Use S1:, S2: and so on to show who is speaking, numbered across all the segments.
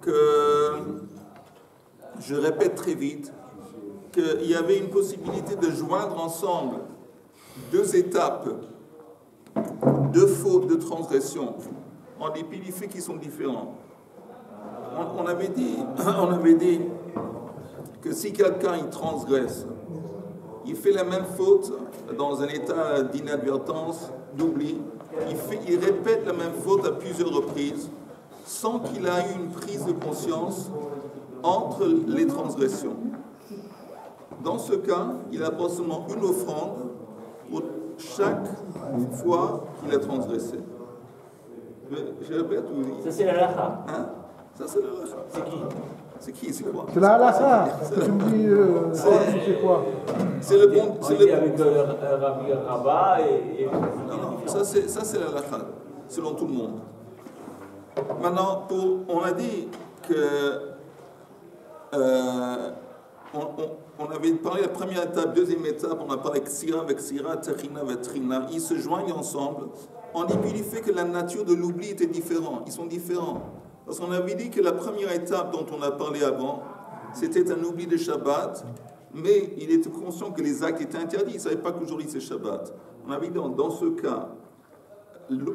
S1: que, je répète très vite, qu'il y avait une possibilité de joindre ensemble deux étapes, deux fautes, de transgression, en dépit du fait qu'ils sont différents. On avait dit que si quelqu'un il transgresse, il fait la même faute dans un état d'inadvertance, d'oubli, il répète la même faute à plusieurs reprises, sans qu'il ait eu une prise de conscience entre les transgressions. Dans ce cas, il apporte seulement une offrande pour chaque fois qu'il a transgressé. Je répète, oui.
S2: Ça c'est la lacha.
S1: Hein? Ça c'est la lacha.
S2: C'est qui?
S1: C'est qui? C'est quoi?
S3: C'est la halakha. Tu me dis, c'est quoi?
S1: C'est le bon.
S2: On était avec Rabbi Rabat et...
S1: Non, ça c'est la halakha, selon tout le monde. Maintenant, on a dit que on avait parlé de la première étape, deuxième étape, on a parlé avec Sira, Techina, Vetrina. Ils se joignent ensemble en dépit du fait que la nature de l'oubli était différente. Ils sont différents. Parce qu'on avait dit que la première étape dont on a parlé avant, c'était un oubli de Shabbat, mais il était conscient que les actes étaient interdits. Il ne savait pas qu'aujourd'hui c'est Shabbat. On avait dit dans ce cas,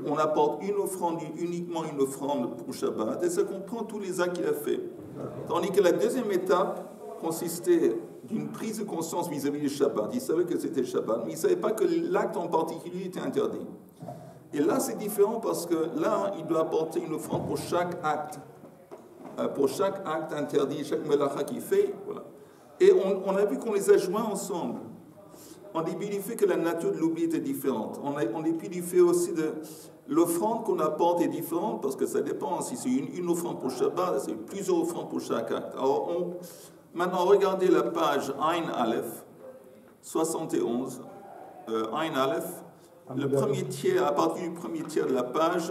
S1: on apporte une offrande, uniquement une offrande pour Shabbat, et ça comprend tous les actes qu'il a fait. Tandis que la deuxième étape consistait d'une prise de conscience vis-à-vis du Shabbat. Il savait que c'était Shabbat, mais il ne savait pas que l'acte en particulier était interdit. Et là, c'est différent parce que là, il doit apporter une offrande pour chaque acte. Pour chaque acte interdit, chaque melacha qu'il fait. Voilà. Et on a vu qu'on les a joints ensemble. En dépit du fait que la nature de l'oubli était différente. En dépit du fait aussi de l'offrande qu'on apporte est différente parce que ça dépend. Si c'est une offrande pour Shabbat, c'est plusieurs offrandes pour chaque acte. Alors, maintenant, regardez la page Ain Aleph, 71. Ain Aleph. Le premier tiers, à partir du premier tiers de la page,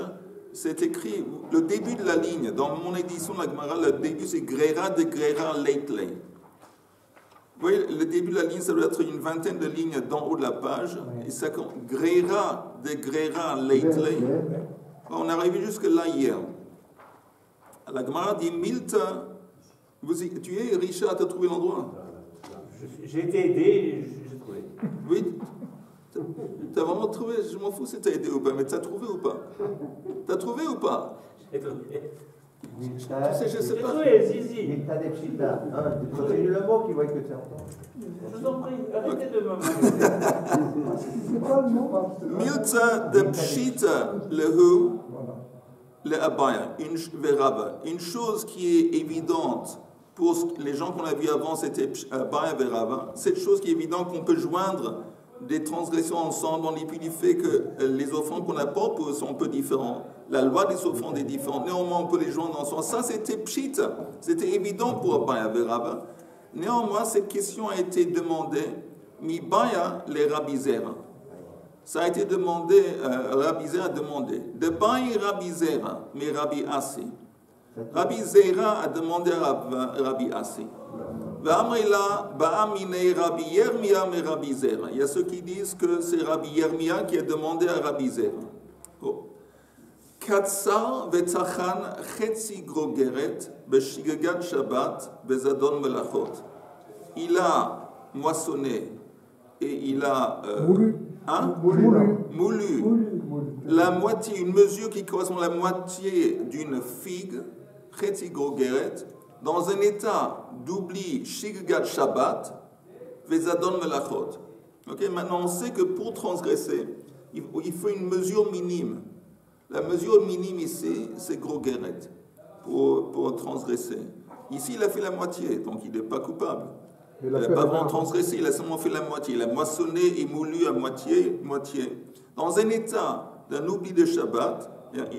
S1: c'est écrit, le début de la ligne, dans mon édition de la Gemara, le début c'est Grera de Grera Leitley. Vous voyez, le début de la ligne, ça doit être une vingtaine de lignes d'en haut de la page, et ça compte Grera de Grera Leitley. On est arrivé jusque là hier. La Gemara dit Milta, tu es Richard, tu as trouvé l'endroit?
S2: J'ai été aidé, j'ai trouvé.
S1: Oui. T'as vraiment trouvé? Je m'en fous si t'as aidé ou pas, mais t'as trouvé ou pas? T'as trouvé ou pas?
S2: J'ai trouvé.
S1: Tu sais, je sais pas.
S2: J'ai trouvé, Zizi.
S4: Il t'a des psitas. Continue le mot qui voit que c'est entendu.
S2: Je vous en prie, arrêtez de me...
S3: C'est pas le mot.
S1: Milta de Pshita lehu le abaya, une chose qui est évidente pour les gens qu'on a vus avant, c'était abaya verava. Cette chose qui est évidente qu'on peut joindre des transgressions ensemble, en dépit du fait que les offrandes qu'on apporte sont un peu différentes. La loi des offrandes est différente. Néanmoins, on peut les joindre ensemble. Ça, c'était pshita. C'était évident pour Abaya Verava. Néanmoins, cette question a été demandée, mi baya les rabizera. Ça a été demandé, Rabbi Zera a demandé. De bayi Rabbi Zera, mais Rabbi Assi. Rabbi Zera a demandé à Rabbi Assi. Il y a ceux qui disent que c'est Rabbi Yermia qui a demandé à Rabbi Zera. Katsar vetachan chetzi grogeret beshigagat Shabbat bezadon melachot. Il a moissonné et il a moulu la moitié, une mesure qui correspond à la moitié d'une figue, chetzi grogeret, dans un état d'oubli Shiggat Shabbat, Vezadon Melachot. Okay, maintenant, on sait que pour transgresser, il faut une mesure minime. La mesure minime ici, c'est Grogeret, pour transgresser. Ici, il a fait la moitié, donc il n'est pas coupable. Il n'a pas vraiment transgressé, il a seulement fait la moitié. Il a moissonné et moulu à moitié. Dans un état d'un oubli de Shabbat,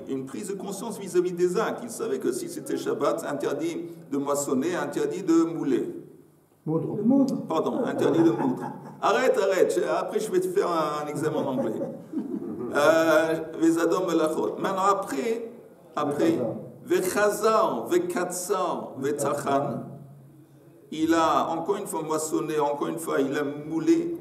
S1: une prise de conscience vis-à-vis des actes. Il savait que si c'était Shabbat, interdit de moissonner, interdit de mouler.
S3: Moudre.
S1: Pardon, interdit de moudre. Arrête. Après, je vais te faire un examen en anglais. Vezadom melachot. Maintenant, après, vechazar, vekatsar, vetachan, il a encore une fois moissonné, encore une fois, il a moulé.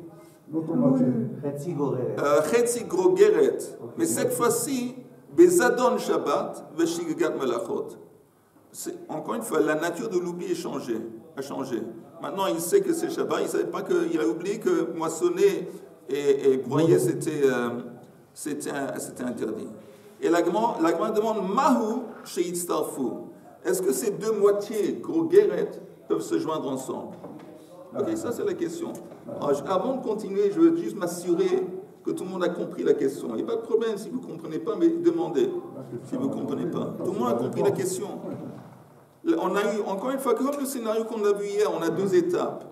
S1: Chetzi grogeret. Mais cette fois-ci, Bezadon Shabbat, Veshigagat Melachot. encore une fois, la nature de l'oubli a changé. Maintenant, il sait que c'est Shabbat, il ne savait pas qu'il a oublié que moissonner et broyer, c'était interdit. Et l'Agma demande Mahu Sheitztarfu. Est-ce que ces deux moitiés, gros guérettes, peuvent se joindre ensemble? Ok, ça c'est la question. Alors, avant de continuer, je veux juste m'assurer que tout le monde a compris la question. Il n'y a pas de problème si vous ne comprenez pas, mais demandez si vous ne comprenez pas. Tout le monde a compris la question. On a eu, encore une fois, comme le scénario qu'on a vu hier, on a deux étapes.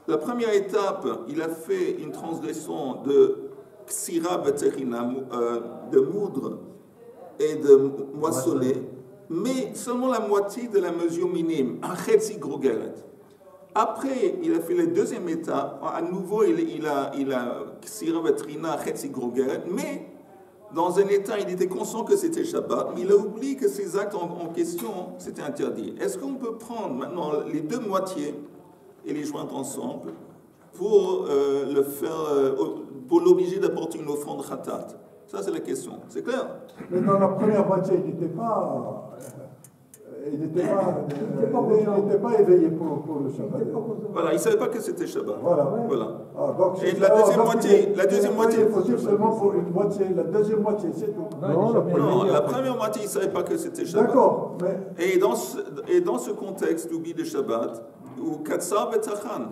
S1: La première étape, il a fait une transgression de Ksira Veterina, de moudre et de moissonner, mais seulement la moitié de la mesure minime, un Chetzi Grogeret. Après, il a fait la deuxième étape, à nouveau, il a Ksira Veterina, Chetzi Grogeret, mais dans un état, il était conscient que c'était Shabbat, mais il a oublié que ces actes en question, c'était interdit. Est-ce qu'on peut prendre maintenant les deux moitiés et les joindre ensemble pour le faire, pour l'obliger d'apporter une offrande khatat? Ça, c'est la question. C'est clair?
S3: Mais dans la première moitié, il n'était pas éveillé pour le Shabbat.
S1: Voilà, il ne savait pas que c'était Shabbat.
S3: Voilà. Ah, donc,
S1: et la deuxième moitié,
S3: il faut dire seulement pour une moitié, la deuxième moitié, c'est tout.
S1: Non, la première moitié, il ne savait pas que c'était Shabbat.
S3: D'accord, mais...
S1: Et dans ce contexte d'oubli de Shabbat, ou Katsar Betachan,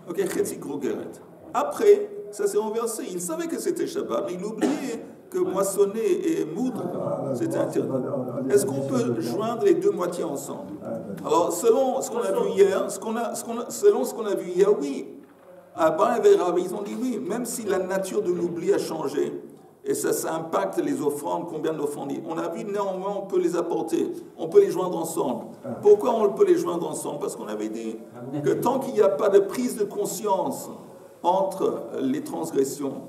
S1: ok, Chetzi Grogeret. Après, ça s'est renversé. Il savait que c'était Shabbat, mais il oubliait que moissonner et moudre, c'était interdit. Est-ce qu'on peut joindre les deux moitiés ensemble? Alors, selon ce qu'on a vu hier, oui. Abba et Rav, ils ont dit oui, même si la nature de l'oubli a changé, et ça impacte les offrandes, combien d'offrandes. On a vu néanmoins, on peut les apporter, on peut les joindre ensemble. Pourquoi on peut les joindre ensemble? Parce qu'on avait dit que tant qu'il n'y a pas de prise de conscience entre les transgressions,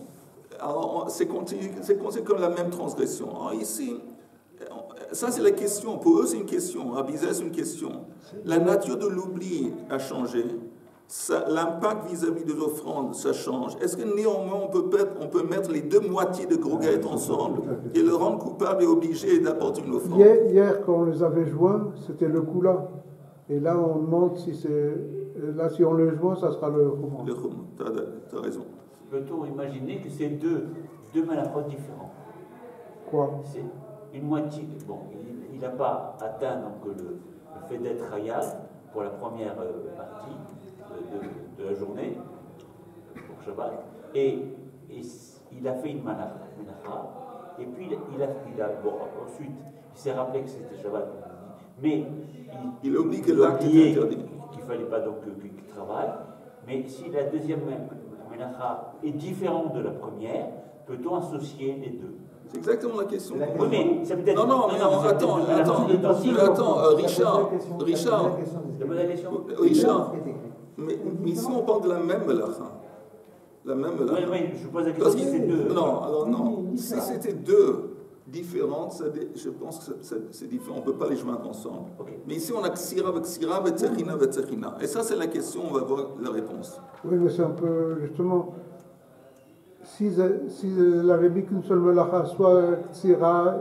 S1: c'est considéré comme la même transgression. Alors ici, ça c'est la question. Pour eux, c'est une question. À Bizet, c'est une question. La nature de l'oubli a changé. L'impact vis-à-vis des offrandes, ça change. Est-ce que néanmoins, on peut mettre les deux moitiés de Grogeret ensemble et le rendre coupable et obligé d'apporter une offrande?
S3: Hier, quand on les avait joints, c'était le Kula. Et là, on demande si c'est... Là, si on le joint, ça sera le Khumran.
S1: Le Khumran, t'as raison.
S2: Peut-on imaginer que c'est deux malachot différents?
S3: Quoi?
S2: C'est une moitié. Bon, il n'a pas atteint donc, le fait d'être Hayal pour la première partie de la journée, pour Shabbat, et il a fait une malacha, et puis bon, ensuite, il s'est rappelé que c'était Shabbat, mais
S1: il a oublié que l'acte était interdit.
S2: Qu'il ne fallait pas donc qu'il travaille, mais si la deuxième malacha est différente de la première, peut-on associer les deux?
S1: C'est exactement la question.
S2: Oui, mais c'est peut-être...
S1: Non, attends, Richard, mais ici on parle de la même melacha. La même melacha.
S2: Oui, je pose la question si c'est deux.
S1: Non, alors non. Si c'était deux différentes, je pense que c'est différent. On ne peut pas les joindre ensemble. Okay. Mais ici on a Ksira avec Ksira, Vetzerina, Vetzerina. Et ça c'est la question, on va voir la réponse.
S3: Oui, mais c'est un peu, justement... S'il avait mis qu'une seule melacha, soit Ksira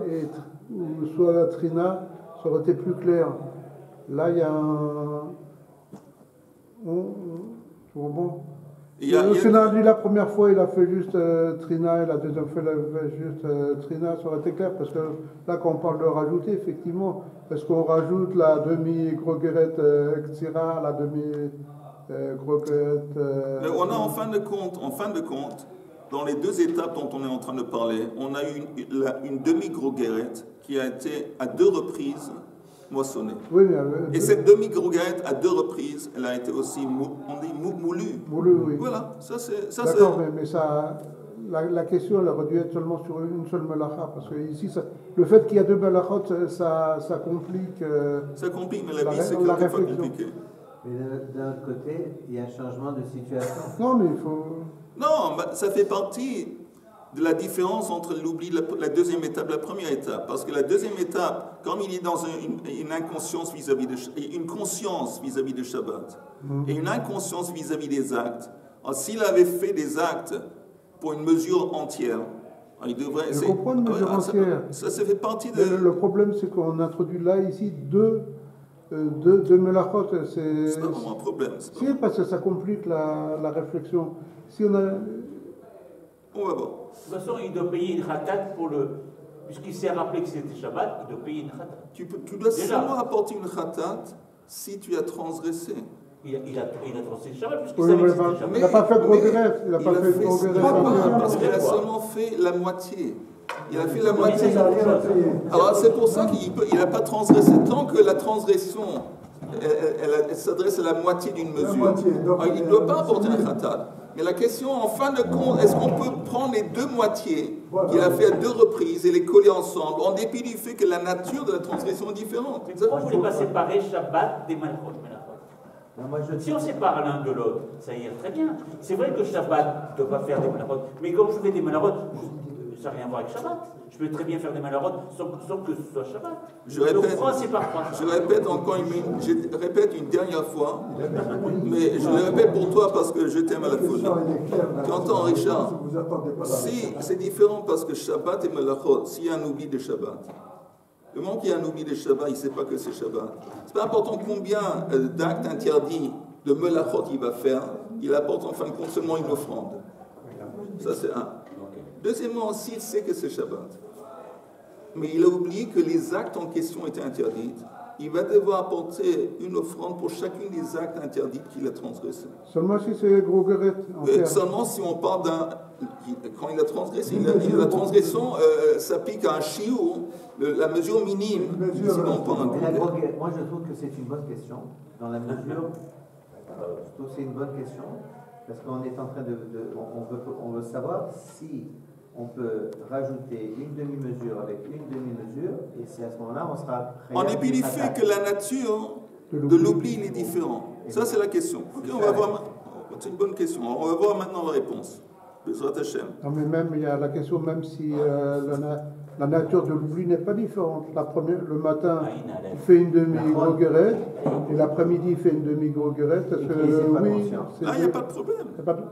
S3: ou soit Trina, ça aurait été plus clair. Là, il y a un... Bon. Le scénario, la première fois, il a fait juste Trina, et la deuxième fois, il a fait juste Trina, ça aurait été clair, parce que là, quand on parle de rajouter, effectivement, est-ce qu'on rajoute la demi-Grogeret Ksira, la demi-Grogeret...
S1: Mais on a en fin de compte, dans les deux étapes dont on est en train de parler, on a eu une demi-Grogeret qui a été à deux reprises moissonnée.
S3: Oui, mais
S1: et cette demi-Grogeret, à deux reprises, elle a été aussi moulue.
S3: Moulue, oui.
S1: Voilà, ça c'est...
S3: D'accord, mais ça... La question, elle aurait dû être seulement sur une seule melacha, parce que ici, le fait qu'il y a deux melachot, ça complique...
S1: ça complique, mais la vie, c'est quelque fois compliqué.
S4: Mais d'un autre côté, il y a un changement de situation.
S3: Non, mais il faut...
S1: Non, ça fait partie de la différence entre l'oubli de la deuxième étape et la première étape. Parce que la deuxième étape, comme il est dans une inconscience vis-à-vis une conscience vis-à-vis de Shabbat, et une inconscience vis-à-vis des actes, s'il avait fait des actes pour une mesure entière, Il devrait.
S3: Je comprends une mesure entière.
S1: Ça fait partie de.
S3: Le problème, c'est qu'on introduit là, ici, deux melachot.
S1: C'est pas vraiment un problème.
S3: Si, parce que ça complique la réflexion. Si on a.
S1: On va voir.
S2: De toute façon, il doit payer une khatat pour le. Puisqu'il s'est rappelé que c'était Shabbat, il doit payer une khatat.
S1: Tu dois seulement apporter une khatat si tu as transgressé.
S2: Il a transgressé le Shabbat puisqu'il
S3: Oui,
S2: savait que
S3: mais
S2: c'était Shabbat.
S3: il n'a pas fait de regret. Il n'a pas fait de regret.
S1: Parce qu'il a seulement fait la moitié. Il a fait la moitié. Alors c'est pour ça qu'il n'a pas transgressé. Tant que la transgression elle s'adresse à la moitié d'une mesure, il ne doit pas apporter un khatat. Mais la question, en fin de compte, est-ce qu'on peut prendre les deux moitiés qu'il a fait à 2 reprises et les coller ensemble, en dépit du fait que la nature de la transgression est différente?
S2: Pourquoi vous ne voulez pas séparer Shabbat des Malchot? Si on sépare l'un de l'autre, ça irait très bien. C'est vrai que Shabbat ne doit pas faire des Malchot, mais comme je fais des Malchot, ça n'a rien à voir avec Shabbat. Je peux très bien faire des Malchot sans que ce soit Shabbat.
S1: Je répète encore je répète une dernière fois, mais je le répète pour toi parce que je t'aime à la folie. Tu entends, Richard? Si c'est différent parce que Shabbat et Malachot, s'il y a un oubli de Shabbat, le moment qu'il y a un oubli de Shabbat, il ne sait pas que c'est Shabbat. C'est pas important combien d'actes interdits de Malachot il va faire, il apporte en fin de compte seulement une offrande. Ça c'est un. Deuxièmement, s'il sait que c'est Shabbat, mais il a oublié que les actes en question étaient interdits, il va devoir apporter une offrande pour chacun des actes interdits qu'il a transgressés.
S3: Seulement si c'est gros guerrette.
S1: Seulement si on parle d'un... Quand il a transgressé, la transgression s'applique à un shiur, la mesure minime.
S4: Moi, je trouve que c'est une bonne question, dans la mesure... je trouve que c'est une bonne question, parce qu'on est en train on veut savoir si on peut rajouter une demi-mesure avec une demi-mesure, et c'est à ce moment-là on sera...
S1: En dépit du fait que la nature de l'oubli est différente. Ça, c'est la question. Okay, on va voir. C'est une bonne question. On va voir maintenant la réponse.
S3: Non, mais même, il y a la question, même si la nature de l'oubli n'est pas différente. Le matin, il fait une demi-groguerette, et l'après-midi, il fait une demi-groguerette. Parce que, oui,
S1: là, il n'y a pas de problème.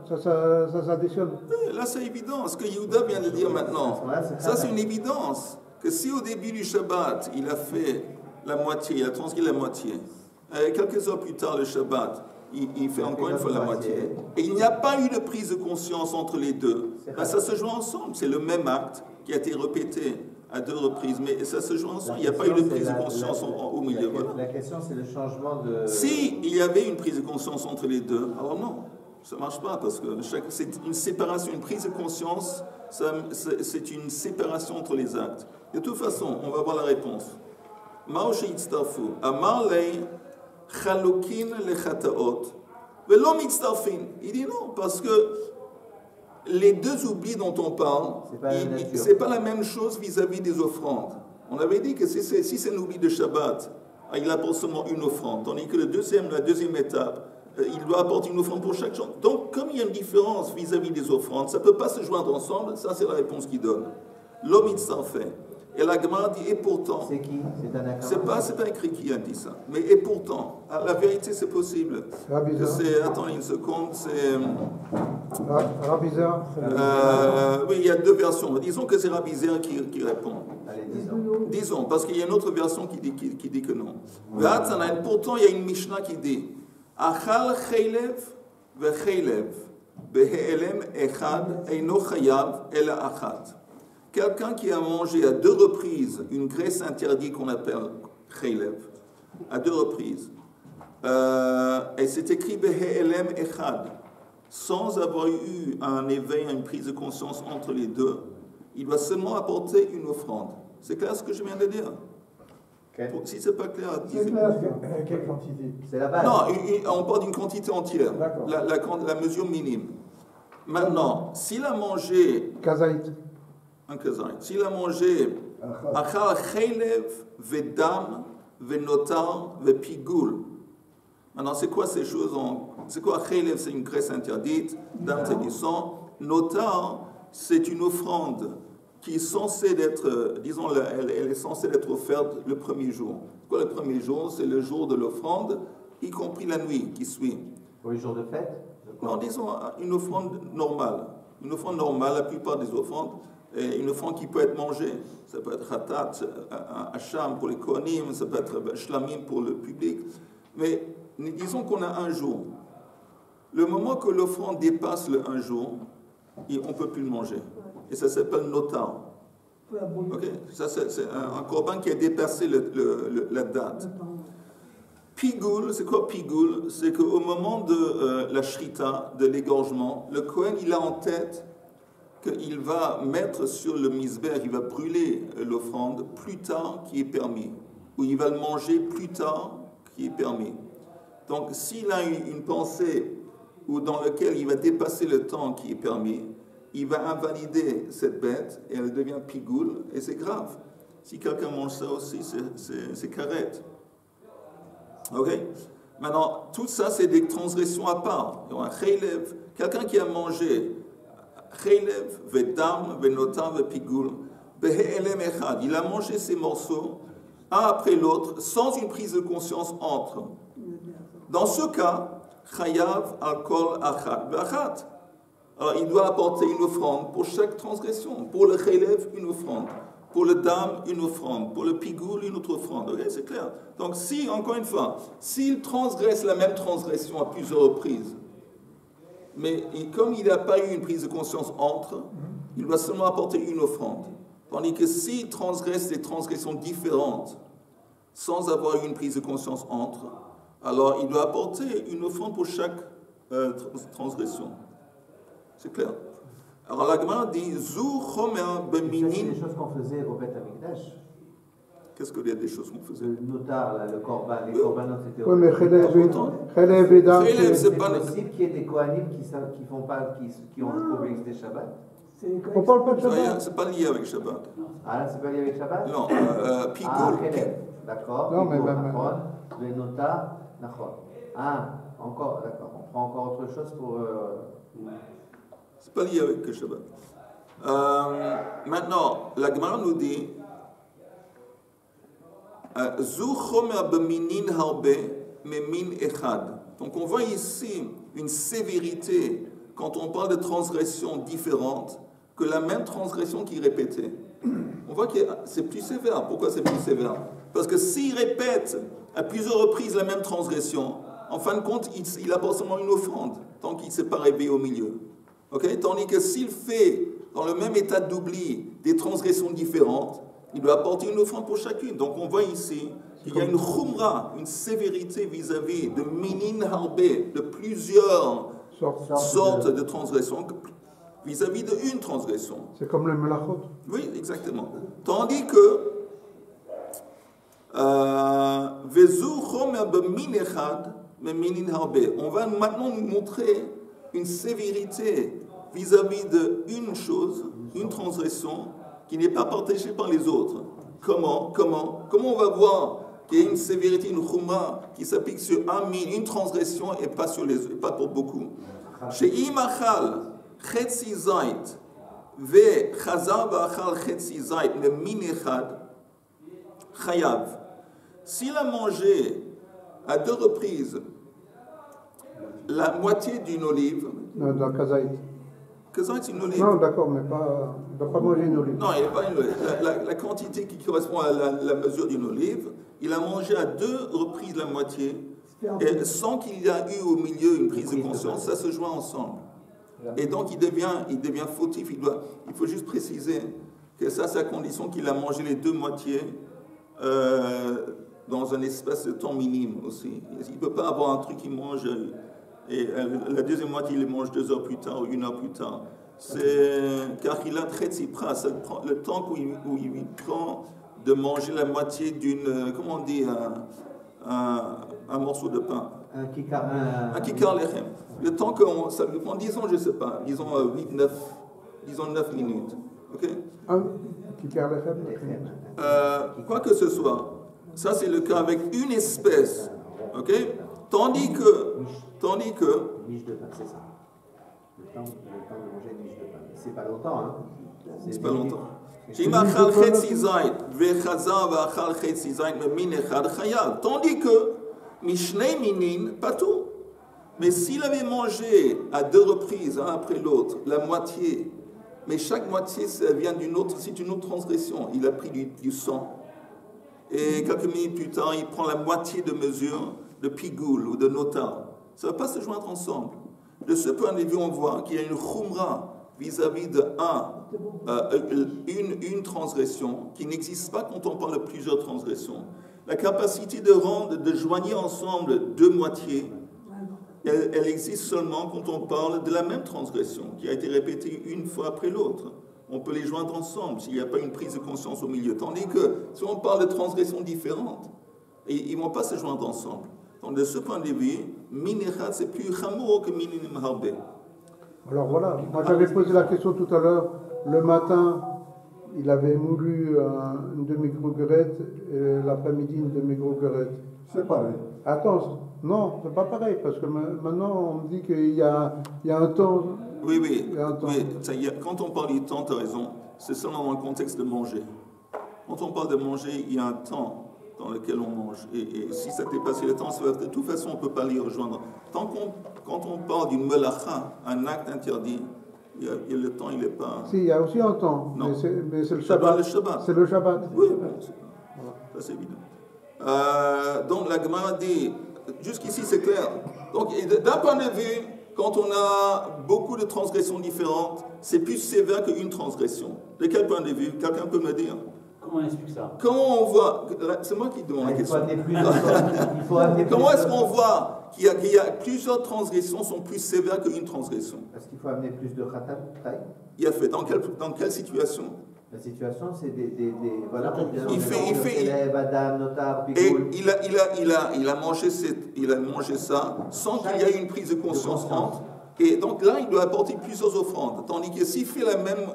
S3: Ça s'additionne.
S1: Là, c'est évident. Ce que Yehuda vient de dire maintenant, ça, c'est une évidence. Que si au début du Shabbat, il a fait la moitié, il a transcrit la moitié, quelques heures plus tard, le Shabbat, il fait encore une fois la moitié. Et il n'y a pas eu de prise de conscience entre les deux. Ben, ça se joue ensemble. C'est le même acte qui a été répété à 2 reprises, mais ça se joue ensemble. Il n'y a pas eu de prise de conscience au milieu.
S4: La question, c'est le changement de...
S1: Si il y avait une prise de conscience entre les deux, alors non, ça ne marche pas, parce que c'est une séparation, une prise de conscience, c'est une séparation entre les actes. De toute façon, on va voir la réponse. Ma'osh yitztarfu, amar lei Chalokin le chataot, velo mitztarfin. Il dit non, parce que les 2 oublis dont on parle, c'est pas la même chose vis-à-vis des offrandes. On avait dit que si c'est un oubli de Shabbat, il apporte seulement une offrande, tandis que la deuxième étape, il doit apporter une offrande pour chaque chose. Donc, comme il y a une différence vis-à-vis des offrandes, ça ne peut pas se joindre ensemble, ça c'est la réponse qu'il donne. L'homme mitztarfin. Et la Gemara dit, et pourtant.
S4: C'est qui? C'est
S1: pas écrit qui a dit ça. Mais et pourtant, la vérité c'est possible. Attends une seconde, c'est.
S3: Rabizar.
S1: Oui, il y a 2 versions. Disons que c'est Rabizar qui répond.
S4: Allez,
S1: disons, parce qu'il y a une autre version qui dit que non. Pourtant, il y a une Mishnah qui dit Achal chaylev ve chaylev behe'elem echad eino chayav ela achad. Quelqu'un qui a mangé à 2 reprises une graisse interdite qu'on appelle chaylev, à 2 reprises, et c'est écrit behe'elem echad, sans avoir eu un éveil, une prise de conscience entre les deux, il doit seulement apporter une offrande. C'est clair ce que je viens de dire? Si ce n'est pas clair,
S5: c'est clair. Quelle quantité?
S4: C'est la base.
S1: Non, on parle d'une quantité entière, la mesure minime. Maintenant, s'il a mangé...
S3: Kazaït.
S1: Un kazaït. S'il a mangé achar chaylev vedam venotar vepigul. Maintenant, c'est quoi ces choses? C'est quoi chaylev? C'est une graisse interdite. Dam, c'est du sang. Notar, c'est une offrande qui est censée être, disons, elle est censée être offerte le premier jour. C'est quoi le premier jour? C'est le jour de l'offrande, y compris la nuit qui suit.
S4: Pour les jours de fête?
S1: Non, disons une offrande normale. Une offrande normale, la plupart des offrandes, Et une offrande qui peut être mangée. Ça peut être Hatat, Hacham pour les Kohanim, ça peut être Shlamim pour le public. Mais disons qu'on a un jour. Le moment que l'offrande dépasse le un jour, on ne peut plus le manger. Et ça s'appelle notar. Okay? Ça, c'est un korban qui a dépassé la date. Pigoul, c'est quoi Pigoul? C'est qu'au moment de la shrita, de l'égorgement, le Kohen, il a en tête qu'il va mettre sur le misbeh, il va brûler l'offrande plus tard qui est permis, ou il va le manger plus tard qui est permis. Donc, s'il a une pensée ou dans laquelle il va dépasser le temps qui est permis, il va invalider cette bête et elle devient pigoul, et c'est grave. Si quelqu'un mange ça aussi, c'est karet. Ok? Maintenant, tout ça, c'est des transgressions à part. Quelqu'un qui a mangé chaylev, vedam, venotar, vepigoul, behe'elem echad, il a mangé ces morceaux, un après l'autre, sans une prise de conscience entre. Dans ce cas, chayav alkol achat be'achat. Alors, il doit apporter une offrande pour chaque transgression. Pour le chaylev, une offrande. Pour le dam, une offrande. Pour le pigoul, une autre offrande. Ok, c'est clair. Donc, si, encore une fois, s'il transgresse la même transgression à plusieurs reprises, mais comme il n'a pas eu une prise de conscience entre, il doit seulement apporter une offrande. Tandis que s'il transgresse des transgressions différentes, sans avoir eu une prise de conscience entre, alors il doit apporter une offrande pour chaque transgression. C'est clair. Alors la Gemara dit Zou chomer beminin.
S4: C'est des choses qu'on faisait au Beth Amikdash.
S1: Qu'est-ce qu'il y a des choses qu'on faisait?
S4: Le notar, là, le korban, les korbanot, c'était au
S3: Oui, mais Chelev et Dam,
S4: c'est possible qu'il y ait des Kohanim qui ont trouvé des Shabbat.
S3: on ne parle pas de Shabbat.
S1: C'est pas lié avec Shabbat.
S4: Ah là, c'est pas lié avec Shabbat?
S1: Non, pigoul.
S4: Ah, Chelev, d'accord.
S3: Non, mais même.
S4: Le notar, d'accord. Ah, encore, d'accord. On prend encore autre chose pour.
S1: C'est pas lié avec Shabbat. Maintenant, la Gemara nous dit donc on voit ici une sévérité quand on parle de transgressions différentes que la même transgression qui est répétée. On voit que c'est plus sévère. Pourquoi c'est plus sévère? Parce que s'il répète à plusieurs reprises la même transgression, en fin de compte, il apporte seulement une offrande tant qu'il ne s'est pas réveillé au milieu. Okay? Tandis que s'il fait dans le même état d'oubli des transgressions différentes, il doit apporter une offrande pour chacune. Donc on voit ici qu'il y a une khumra, une sévérité vis-à-vis de minin harbe, de plusieurs sortes de transgressions vis-à-vis d'une transgression.
S3: C'est comme le melachot.
S1: Oui, exactement. Tandis que on va maintenant nous montrer une sévérité vis-à-vis d'une chose, une transgression, qui n'est pas partagée par les autres. Comment on va voir qu'il y a une sévérité, une khumra qui s'applique sur une transgression et pas sur les autres, pas pour beaucoup. Chez Imachal, Chetzi Zait, Ve Chazar Vachal Chetzi Zait, le Minechad, Chayav. S'il a mangé à 2 reprises la moitié d'une olive.
S3: Non, dans Kazaït.
S1: Kazaït, c'est une olive.
S3: Non, d'accord, mais pas, il ne doit pas manger une olive.
S1: Non, il n'est pas une olive. La quantité qui correspond à la mesure d'une olive, il a mangé à 2 reprises la moitié, et sans qu'il y ait eu au milieu une prise de conscience, ça se joint ensemble. Et donc il devient fautif. Il faut juste préciser que ça, c'est à condition qu'il a mangé les 2 moitiés dans un espace de temps minime aussi. Il ne peut pas avoir un truc qu'il mange et la deuxième moitié, il le mange 2 heures plus tard ou 1 heure plus tard. Car il a très tsipra, c'est le temps où il prend de manger la moitié d'une, comment on dit, un morceau de pain. Un kikar lechem. Le temps que ça lui prend, disons, je ne sais pas, disons 9 minutes. Ok?
S3: Un kikar lechem.
S1: Quoi que ce soit, ça c'est le cas avec une espèce. Ok? Tandis que.
S4: Miche de pain, c'est ça. Le temps de manger une miche de pain. C'est pas longtemps, hein?
S1: C'est pas longtemps. Tandis que Mishnei Minin, pas tout. Mais s'il avait mangé à 2 reprises, un après l'autre, la moitié Mais chaque moitié, ça vient d'une autre, c'est une autre transgression. Il a pris du sang. Et quelques minutes plus tard, il prend la moitié de mesure de pigoul ou de nota. Ça ne va pas se joindre ensemble. De ce point de vue, on voit qu'il y a une khumra vis-à-vis de une transgression qui n'existe pas quand on parle de plusieurs transgressions. La capacité de joindre ensemble deux moitiés, elle existe seulement quand on parle de la même transgression qui a été répétée une fois après l'autre. On peut les joindre ensemble s'il n'y a pas une prise de conscience au milieu. Tandis que si on parle de transgressions différentes, ils ne vont pas se joindre ensemble. Donc de ce point de vue, Minechat c'est plus chamour que Mininim Harbe.
S3: Alors voilà, moi j'avais posé la question tout à l'heure, le matin, il avait moulu une demi-grouguerette et l'après-midi une demi-grouguerette.
S5: C'est pareil.
S3: Attends, non, c'est pas pareil, parce que maintenant on me dit qu'il y a un temps.
S1: Oui,
S3: il y a un temps.
S1: Quand on parle du temps, tu as raison, c'est seulement dans le contexte de manger. Quand on parle de manger, il y a un temps dans lequel on mange. Et si ça dépasse le temps, de toute façon, on ne peut pas l'y rejoindre. Quand on parle d'une melacha, un acte interdit, le temps, il n'est pas...
S3: Si, il y a aussi un temps,
S1: non.
S3: mais c'est le Shabbat. C'est le Shabbat.
S1: Oui, ça c'est évident. Donc la Gemara dit, jusqu'ici c'est clair. Donc d'un point de vue, quand on a beaucoup de transgressions différentes, c'est plus sévère qu'une transgression. De quel point de vue? Quelqu'un peut me dire?
S2: Comment on explique ça?
S1: Comment on voit, c'est moi qui demande la question. Comment est-ce qu'on voit qu'il y a plusieurs transgressions sont plus sévères qu'une transgression?
S4: Parce qu'il faut amener plus de khatam, taille.
S1: Il a fait dans quelle situation?
S4: La situation, c'est des voilà.
S1: Il fait
S4: élève, Adam, notable,
S1: et il a mangé ça sans qu'il y ait une prise de conscience entre. Et donc là, il doit apporter plusieurs offrandes. Tandis que s'il fait la même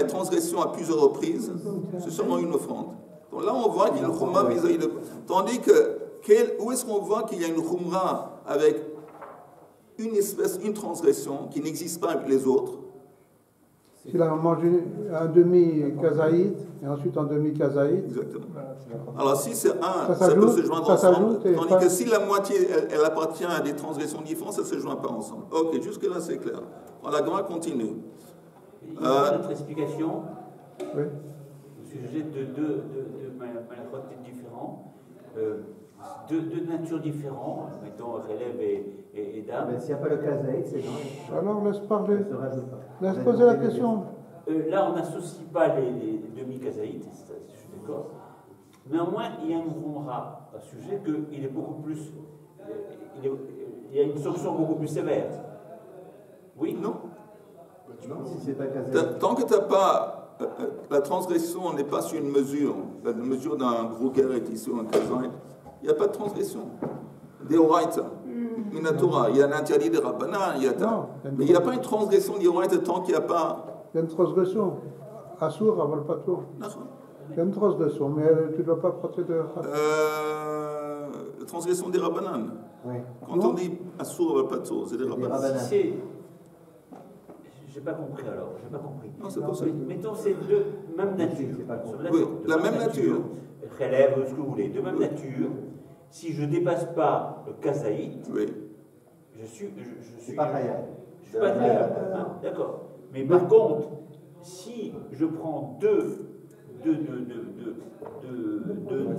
S1: transgression à plusieurs reprises, c'est seulement une offrande. Donc là, on voit qu'il y a une khumra vis-à-vis de... Tandis que, où est-ce qu'on voit qu'il y a une khumra avec une transgression qui n'existe pas avec les autres?
S3: S'il a mangé un demi-kazaït et ensuite un demi-kazaït.
S1: Exactement. Alors si c'est ça peut se joindre ensemble. Tandis que si la moitié, elle appartient à des transgressions différentes, ça ne se joint pas ensemble. Ok, jusque-là c'est clair. Alors, la Gemara continue.
S2: Il y a notre explication
S3: oui.
S2: au sujet de deux malachot différents, deux natures différentes, mettons relève et dame.
S4: Mais s'il n'y a pas le kazaït, c'est non.
S3: Alors laisse parler.
S4: Ça se rajoute pas.
S3: Laisse poser la question.
S2: Là, on n'associe pas les demi-kazaïtes, je suis d'accord. Néanmoins, il y a une khumra à ce sujet qu'il est beaucoup plus. Il y a une sanction beaucoup plus sévère. Oui?
S1: Non.
S4: Si c'est pas kazaït.
S1: Tant que tu n'as pas. La transgression n'est pas sur une mesure. La mesure d'un gros carré ici ou un kazaït. Il n'y a pas de transgression. Des oraita. Minatora, il y a un interdit de Rabbanan, mais il n'y a pas une transgression d'Ioraita tant qu'il n'y a pas.
S3: Il y a une transgression. Assour, aval patour. Il y a une transgression, mais tu ne dois pas porter de.
S1: La transgression des Rabbanan.
S4: Oui.
S1: Quand on dit Assour, aval patour, c'est des Rabbanan.
S2: J'ai pas compris alors, j'ai pas compris.
S1: Non, c'est pour ça.
S2: Mettons ces deux mêmes natures.
S1: Oui, la même nature.
S2: Relève, ce que vous voulez, de même nature. Si je ne dépasse pas le kazaït,
S1: oui.
S2: je suis
S4: pas khayal.
S2: Je suis pas khayal. D'accord. Mais par contre, si je prends deux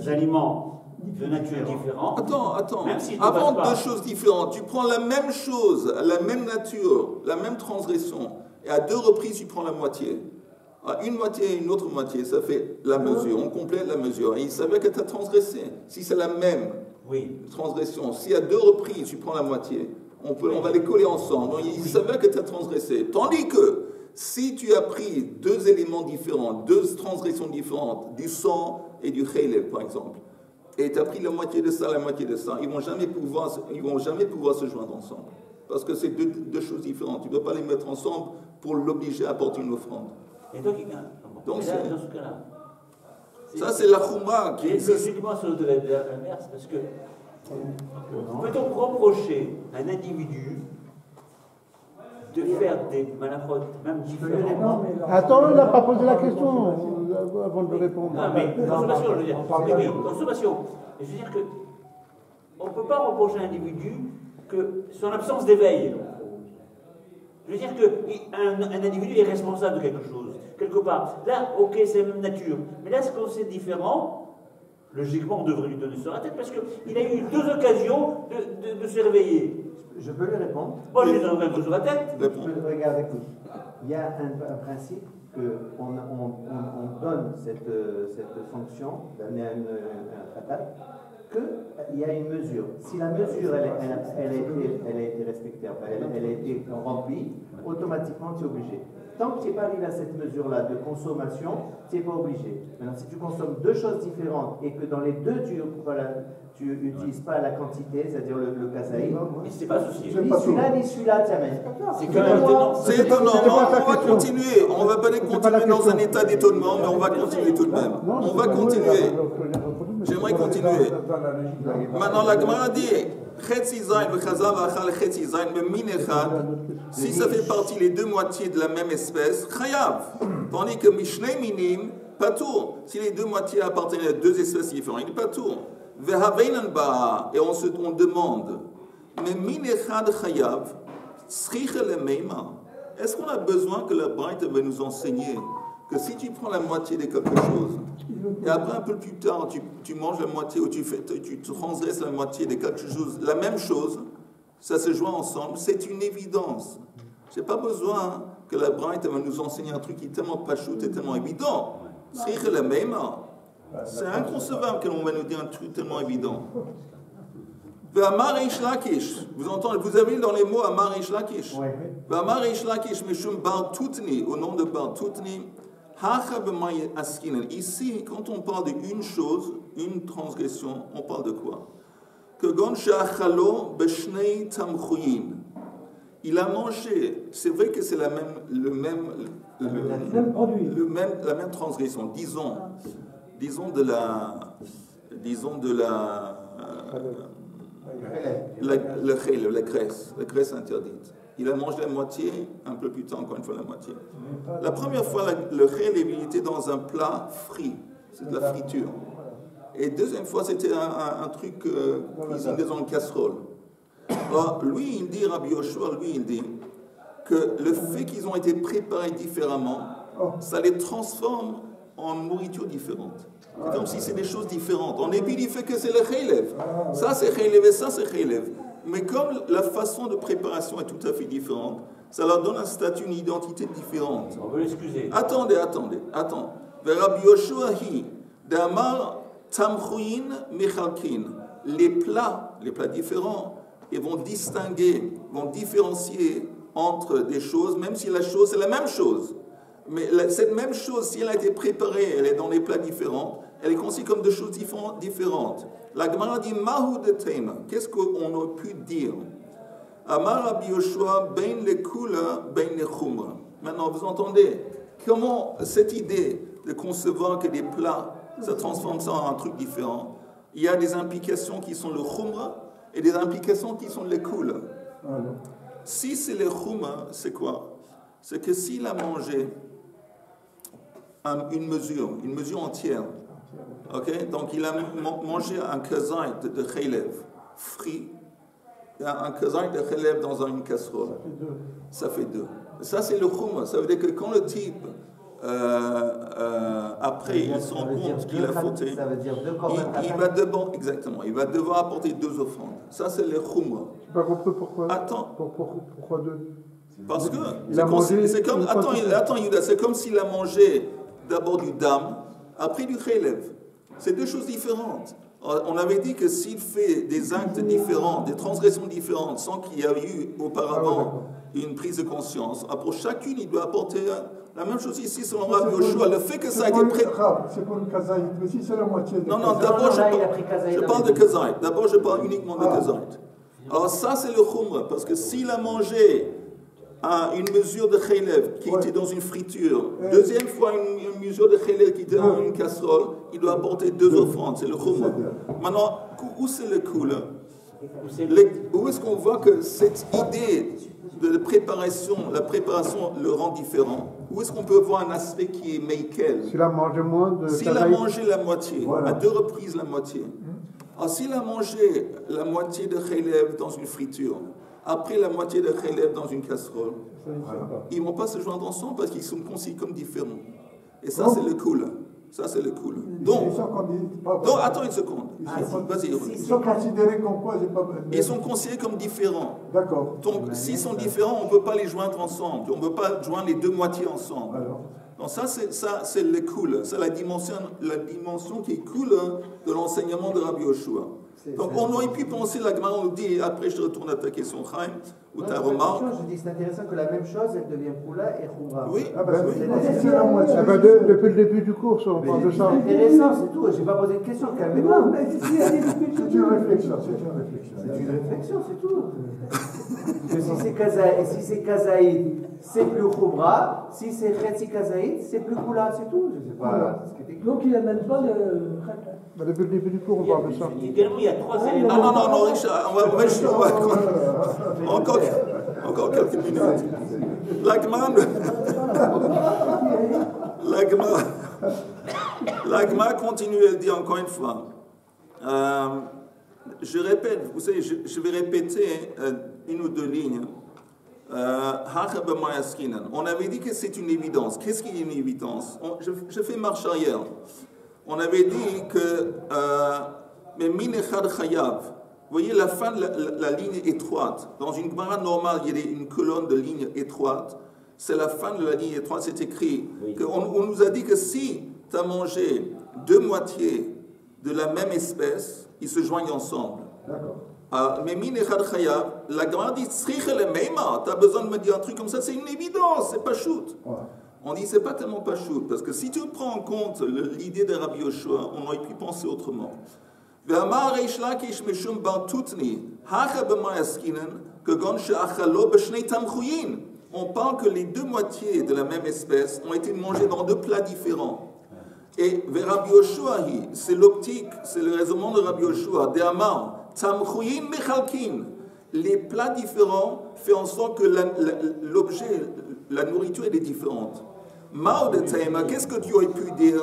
S2: aliments de nature différente.
S1: Attends.
S2: Si
S1: avant deux choses différentes, tu prends la même chose, la même nature, la même transgression, et à deux reprises, tu prends la moitié. Une moitié et une autre moitié, ça fait la mesure, on complète la mesure. Et il savait que tu as transgressé. Si c'est la même transgression, si à deux reprises, tu prends la moitié, on va les coller ensemble. Donc, il savait que tu as transgressé. Tandis que, si tu as pris deux éléments différents, deux transgressions différentes, du sang et du chaylev, par exemple, et tu as pris la moitié de ça, ils ne vont jamais pouvoir se joindre ensemble. Parce que c'est deux choses différentes. Tu ne peux pas les mettre ensemble pour l'obliger à apporter une offrande.
S2: Et donc,
S1: dans
S2: ce cas-là,
S1: ça c'est la khumra qui existe.
S2: Logiquement, ça doit être l'inverse, parce que peut-on reprocher à un individu de faire des malachot même différents?
S3: Attends, il n'a pas posé la question avant de répondre.
S2: Non, mais consommation, je veux dire. Oui, consommation. Je veux dire que on ne peut pas reprocher à un individu que son absence d'éveil. Je veux dire qu'un individu est responsable de quelque chose, quelque part. Là, ok, c'est la même nature. Mais là, quand c'est différent, logiquement, on devrait lui donner sur la tête parce qu'il a eu 2 occasions de se réveiller.
S4: Je peux lui répondre?
S2: Moi, je lui donnerai un coup sur la tête.
S4: Regarde, écoute. Il y a un principe qu'on donne cette fonction d'amener à un fatal, qu'il y a une mesure. Si la mesure elle a été respectée, enfin, elle a été remplie, automatiquement tu es obligé. Tant que tu n'es pas arrivé à cette mesure-là de consommation, tu n'es pas obligé. Maintenant, si tu consommes 2 choses différentes et que dans les 2 tu n'utilises pas la quantité, c'est-à-dire le kazaï,
S2: mais c'est pas associé.
S4: Ni celui-là, tiens, mais
S2: c'est quand même étonnant.
S1: C'est étonnant. On va continuer. On va pas continuer dans un état d'étonnement, mais on va continuer tout de même. On va continuer. J'aimerais continuer. Maintenant, la Gemara dit si ça fait partie les 2 moitiés de la même espèce, chayav. Tandis que Mishnei Minim, patour. Si les 2 moitiés appartiennent à 2 espèces différentes, il est patour. Et on demande, mais minechad chayav, est-ce qu'on a besoin que la Braïta va nous enseigner que si tu prends la moitié de quelque chose, et après un peu plus tard, tu manges la moitié ou tu transgresses la moitié de quelque chose, la même chose, ça se joint ensemble, c'est une évidence. Je n'ai pas besoin que la Braïta va nous enseigner un truc qui est tellement pachout et tellement évident. C'est inconcevable que l'on va nous dire un truc tellement évident. Vous entendez, vous avez dans les mots Amar Ish Lakish. Amar Ish Lakish Mishum Bar Tutni, au nom de Bar Tutni. Ici, quand on parle d'une chose, une transgression, on parle de quoi? Que il a mangé, c'est vrai que c'est la même transgression, disons de la graisse interdite. Il a mangé la moitié, un peu plus tard, encore une fois la moitié. La première fois, le khel était dans un plat frit, c'est de la friture. Et deuxième fois, c'était un truc cuisiné dans une casserole. Alors, lui, il dit, Rabbi Yoshua, il dit que le fait qu'ils ont été préparés différemment, ça les transforme en nourriture différente. C'est comme si c'est des choses différentes. On épile du fait que c'est le chaylev. Ça, c'est chaylev et ça, c'est chaylev. Mais comme la façon de préparation est tout à fait différente, ça leur donne un statut, une identité différente.
S2: On veut l'excuser.
S1: Attendez. Rabbi Yoshua hi, d'amar tamchuin mechalkin. Les plats différents, ils vont distinguer, vont différencier entre des choses, même si la chose c'est la même chose. Mais cette même chose, si elle a été préparée, elle est dans les plats différents, elle est considérée comme deux choses différentes. La Gemara dit Mahu de Tema. Qu'est-ce qu'on aurait pu dire? Amar Rabbi Yoshua, ben le kula, ben le chumra. Maintenant, vous entendez comment cette idée de concevoir que des plats, ça transforme ça en un truc différent. Il y a des implications qui sont le chumra et des implications qui sont le kula. Si c'est le chumra, c'est quoi? C'est que s'il a mangé une mesure entière, ok, donc il a mangé un kazait de chaylev frit, un kazait de chaylev dans une casserole, ça fait deux. Ça c'est le chumra, ça veut dire que quand le type après il se rend compte qu'il a fauté, il va devoir apporter 2 offrandes. Ça c'est le chumra.
S3: Tu n'as pas compris pourquoi?
S1: Attends.
S3: Pourquoi 2?
S1: Parce que c'est comme s'il a mangé d'abord du dam, après du chaylev. C'est 2 choses différentes. On avait dit que s'il fait des actes différents, des transgressions différentes, sans qu'il y ait eu auparavant une prise de conscience, pour chacune, il doit apporter la même chose ici selon Rabbi Yoshua. Le fait que ça a été préparé.
S5: C'est pour le kazaït, mais si c'est la moitié de
S1: Non, d'abord je parle de kazaït. D'abord je parle uniquement de kazaït. Alors ça c'est le chumra, parce que s'il a mangé une mesure de chaylev qui était dans une friture, deuxième fois une mesure de chaylev qui était dans une casserole, il doit apporter 2 offrandes, c'est le chumra. Maintenant, où c'est le cool? Où est-ce qu'on voit que cette idée de préparation, la préparation le rend différent? Où est-ce qu'on peut voir un aspect qui est meikel?
S3: S'il a mangé moins de...
S1: S'il a mangé la moitié, à 2 reprises la moitié. Alors s'il a mangé la moitié de chaylev dans une friture, après la moitié de Khelev dans une casserole, ils ne vont pas se joindre ensemble parce qu'ils sont considérés comme différents. Et ça, c'est le cool. Ça, c'est le cool. Donc, attends une seconde. Vas-y.
S5: Ils sont considérés comme quoi?
S1: Ils sont considérés comme différents.
S5: D'accord.
S1: Donc, s'ils sont différents, on ne peut pas les joindre ensemble. On ne peut pas joindre les deux moitiés ensemble.
S5: Alors.
S1: Donc ça, c'est le cool. C'est la dimension qui est cool de l'enseignement de Rabbi Yoshua. Donc on aurait pu penser, la Gemara nous dit, après je retourne à ta question, Chaim, ou ta remarque.
S4: Je dis c'est intéressant que la même chose, elle devient Poula et Khumra.
S1: Oui.
S5: C'est la moitié.
S3: Depuis le début du cours, on parle de ça.
S4: C'est intéressant, c'est tout. Je n'ai pas posé de question, calmez-vous.
S5: C'est une réflexion.
S4: C'est une réflexion, c'est tout. Que si c'est Kazaïd, c'est plus Khumra. Si c'est Khetsi Kazaïd, c'est plus Poula, c'est tout. Je sais pas.
S6: Donc il n'amène pas le.
S3: Depuis le début du cours, on parle de ça.
S2: Également, il y a 3 éléments.
S1: Non, Richard, encore quelques minutes. L'Agma continue, elle dit encore une fois. Je répète, vous savez, je vais répéter une ou deux lignes. On avait dit que c'est une évidence. Qu'est-ce qui est une évidence? Je fais marche arrière. On avait dit que mais Minechad Chayav, vous voyez la fin de la ligne étroite. Dans une Gemara normale, il y a une colonne de lignes étroites. C'est la fin de la ligne étroite, c'est écrit. Oui. On nous a dit que si tu as mangé deux moitiés de la même espèce, ils se joignent ensemble.
S5: D'accord.
S1: Mais Minechad Chayav, la Gemara dit tu as besoin de me dire un truc comme ça, c'est une évidence, c'est pas shoot. Ouais. On dit c'est pas tellement pas shoot, parce que si tu prends en compte l'idée de Rabbi Yoshua, on aurait pu penser autrement. On parle que les deux moitiés de la même espèce ont été mangées dans deux plats différents. Et Rabbi Yoshua, c'est l'optique, c'est le raisonnement de Rabbi Yoshua. Les plats différents font en sorte que l'objet, la nourriture, elle est différente. Qu'est-ce que tu aurais pu dire?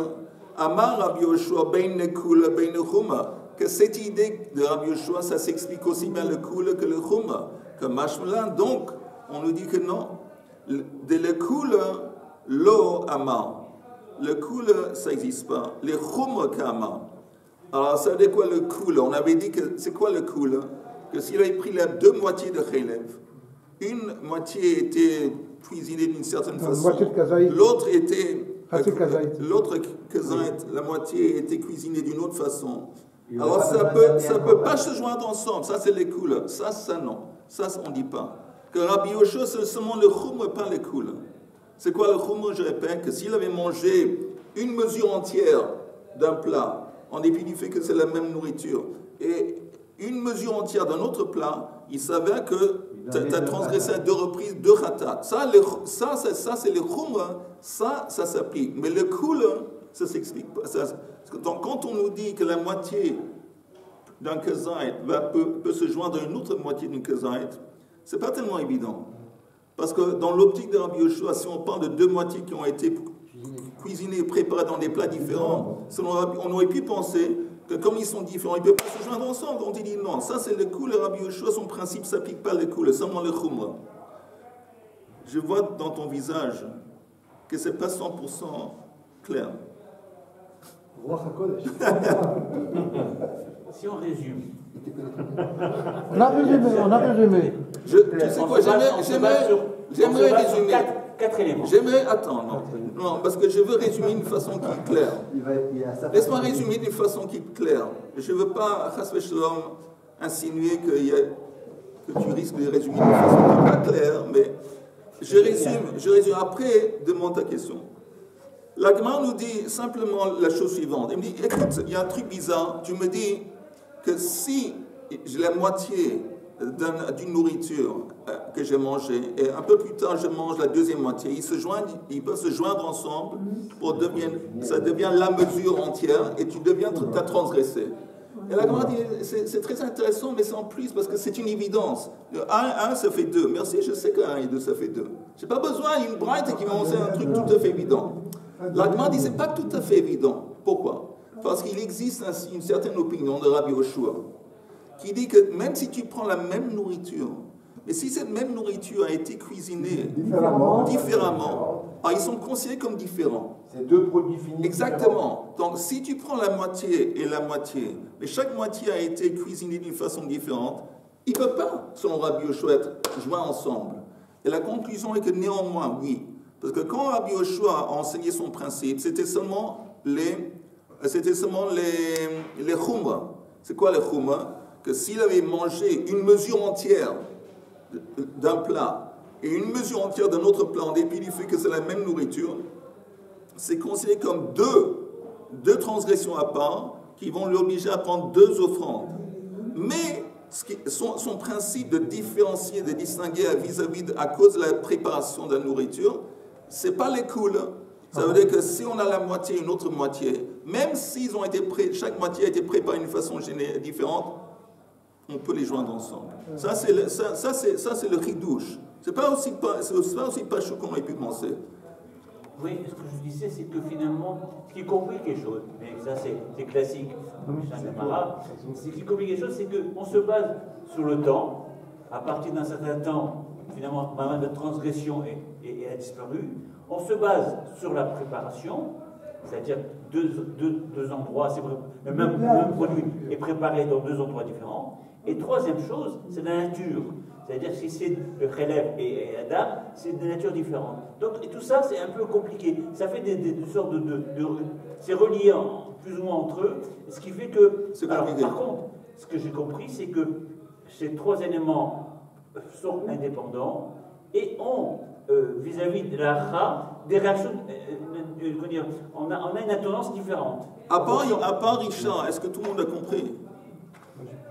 S1: Amar Rabbi Yoshua, ben nekula, ben nechuma. Que cette idée de Rabbi Yoshua, ça s'explique aussi bien le kula que le chuma. Que mashmalan, donc, on nous dit que non. De le kula, lo amar. Le kula, ça n'existe pas. Le chuma kama. Alors, ça veut dire quoi le kula? On avait dit que c'est quoi le kula? Que s'il avait pris les deux moitiés de Khelev, une moitié était cuisinée d'une certaine façon, l'autre était l'autre kazaït, la moitié était cuisinée d'une autre façon. Alors ça peut pas se joindre ensemble. Ça c'est les couleurs. Ça non. Ça on dit pas. Que Rabbi Yoshua c'est seulement le choum, pas les couleurs. C'est quoi le choum? Je répète que s'il avait mangé une mesure entière d'un plat, en dépit du fait que c'est la même nourriture, et une mesure entière d'un autre plat, il s'avère que tu as transgressé à deux reprises deux khatat. Ça c'est le choum, ça s'applique. Mais le couleur, ça s'explique pas. Donc, quand on nous dit que la moitié d'un kazaït peut se joindre à une autre moitié d'une kazaït, c'est pas tellement évident. Parce que dans l'optique de Rabbi Yoshua, si on parle de deux moitiés qui ont été cuisinées et préparées dans des plats différents, on aurait pu penser que comme ils sont différents, ils ne peuvent pas se joindre ensemble. Donc il dit non, ça c'est le coup, le Rabbi Yoshua, son principe ne s'applique pas le coup, seulement le khumra. Je vois dans ton visage que ce n'est pas 100% clair.
S2: Si on résume.
S3: On a résumé.
S1: Tu sais quoi, j'aimerais résumer.
S2: Quatre éléments.
S1: Non, parce que je veux résumer d'une façon qui est claire. Laisse-moi résumer d'une façon qui est claire. Je ne veux pas, chas v'shalom, insinuer que tu risques de résumer d'une façon qui n'est pas claire, mais je résume. Après, demande ta question. La Gemara nous dit simplement la chose suivante. Elle me dit, écoute, il y a un truc bizarre. Tu me dis que si j'ai la moitié d'une nourriture que j'ai mangée, et un peu plus tard je mange la deuxième moitié, ils peuvent se joindre ensemble, ça devient la mesure entière, et tu as transgressé. Et la Gemara dit, c'est très intéressant, mais c'est en plus, parce que c'est une évidence. 1, ça fait 2. Merci, je sais que 1 et 2, ça fait 2. Je n'ai pas besoin d'une braïta qui m'a montré un truc tout à fait évident. La Gemara dit, ce n'est pas tout à fait évident. Pourquoi? Parce qu'il existe une certaine opinion de Rabbi Yoshua qui dit que même si tu prends la même nourriture, Mais si cette même nourriture a été cuisinée
S5: Différemment.
S1: alors ils sont considérés comme différents.
S5: C'est deux produits finis.
S1: Exactement. Donc, si tu prends la moitié et la moitié, mais chaque moitié a été cuisinée d'une façon différente, ils ne peuvent pas, selon Rabbi Yoshua, être joints ensemble. Et la conclusion est que néanmoins, oui. Parce que quand Rabbi Yoshua a enseigné son principe, c'était seulement les khumra. C'est quoi les khumra? Que s'il avait mangé une mesure entière d'un plat et une mesure entière d'un autre plat, en dépit du fait que c'est la même nourriture, c'est considéré comme deux transgressions à part qui vont l'obliger à prendre deux offrandes. Mais son principe de différencier, de distinguer vis-à-vis à cause de la préparation de la nourriture, c'est pas les coules. Ça veut dire que si on a la moitié et une autre moitié, même s'ils ont été chaque moitié a été préparée d'une façon différente, on peut les joindre ensemble. Ça c'est le ridouche. C'est pas aussi pas chou qu'on aurait pu penser.
S2: Oui, ce que je disais, c'est que finalement, ce qui complique les choses, mais ça c'est classique, ce qui complique les choses, c'est qu'on se base sur le temps. À partir d'un certain temps, finalement, la transgression a disparu. On se base sur la préparation, c'est-à-dire deux endroits, le même produit est préparé dans deux endroits différents. Et troisième chose, c'est la nature. C'est-à-dire si c'est le Khelev et Adam, c'est de nature différente. Donc, et tout ça, c'est un peu compliqué. Ça fait des sortes c'est relié plus ou moins entre eux. Ce qui fait que... Alors, par contre, ce que j'ai compris, c'est que ces trois éléments sont indépendants et ont, vis-à-vis de la Ra, des réactions... on a une tendance différente.
S1: À part Richard, est-ce que tout le monde a compris?